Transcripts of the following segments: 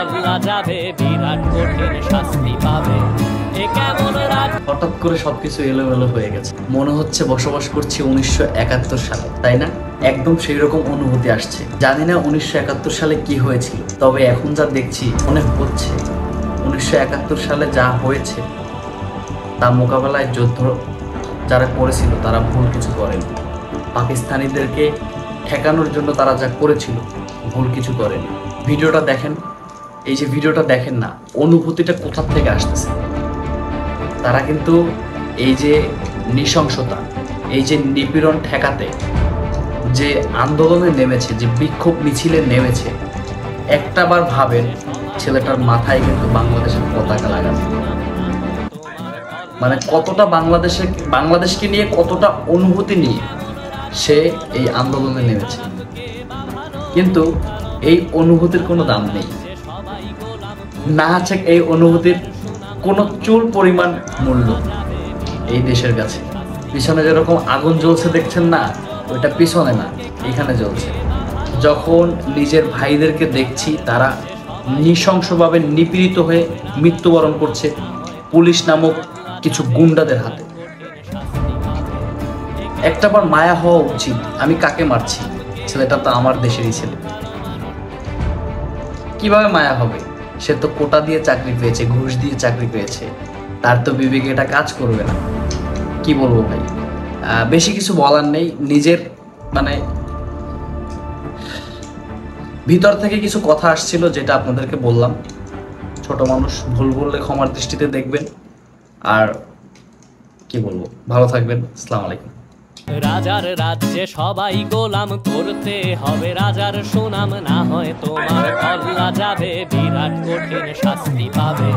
কল্লা যাবে, বিরাট কঠিন শাস্তি পাবে। এ কেমন রাজ। হঠাৎ করে সবকিছু এলোমেলো হয়ে গেছে, মনে হচ্ছে বসবাস করছি 1971 সালে, তাই না? একদম সেই রকম অনুভূতি আসছে। জানি না 1971 সালে কি হয়েছিল, তবে এখন যা দেখছি মনে হচ্ছে 1971 সালে যা হয়েছে তা মোকাবেলায় যুদ্ধ যারা করেছিল তারা ভুল কিছু করেনি। পাকিস্তানিদেরকে ঠেকানোর জন্য তারা যা করেছিল ভুল কিছু করেনি। ভিডিওটা দেখেন, এই যে ভিডিওটা দেখেন না, অনুভূতিটা কোথা থেকে আসতেছে। তারা কিন্তু এই যে নৃশংসতা, এই যে নিপীড়ন ঠেকাতে যে আন্দোলনে নেমেছে, যে বিক্ষোভ মিছিলে নেমেছে, একটাবার ভাবেন ছেলেটার মাথায় কিন্তু বাংলাদেশের পতাকা লাগানো, মানে কতটা বাংলাদেশকে নিয়ে কতটা অনুভূতি নিয়ে সে এই আন্দোলনে নেমেছে। কিন্তু এই অনুভূতির কোনো দাম নেই, না আছে এই অনুভূতির কোনো চুল পরিমাণ মূল্য এই দেশের কাছে। পিছনে যেরকম আগুন জ্বলছে দেখছেন না, ওইটা পিছনে না, এখানে জ্বলছে। যখন নিজের ভাইদেরকে দেখছি তারা নৃশংসভাবে নিপীড়িত হয়ে মৃত্যুবরণ করছে পুলিশ নামক কিছু গুন্ডাদের হাতে, একটাবার মায়া হওয়া উচিত। আমি কাকে মারছি? ছেলেটা তো আমার দেশেরই ছেলে। কিভাবে মায়া হবে? সে তো কোটা দিয়ে চাকরি পেয়েছে, ঘুষ দিয়ে চাকরি পেয়েছে, তার তো বিবেকে এটা কাজ করবে না। কি বলবো ভাই, বেশি কিছু বলার নেই। নিজের মানে ভিতর থেকে কিছু কথা আসছিল যেটা আপনাদেরকে বললাম। ছোট মানুষ, ভুল বললে ক্ষমার দৃষ্টিতে দেখবেন। আর কি বলবো, ভালো থাকবেন। আসসালামু আলাইকুম। রাজার রাজ্যে সবাই গোলাম, করতে হবে রাজার সুনাম, না হয় তোমার কল্লা যাবে, বিরাট কঠিন শাস্তি পাবে।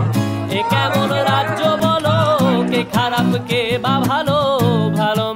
এ কেমন রাজ্য বলো, কে খারাপ কে বা ভালো, ভালো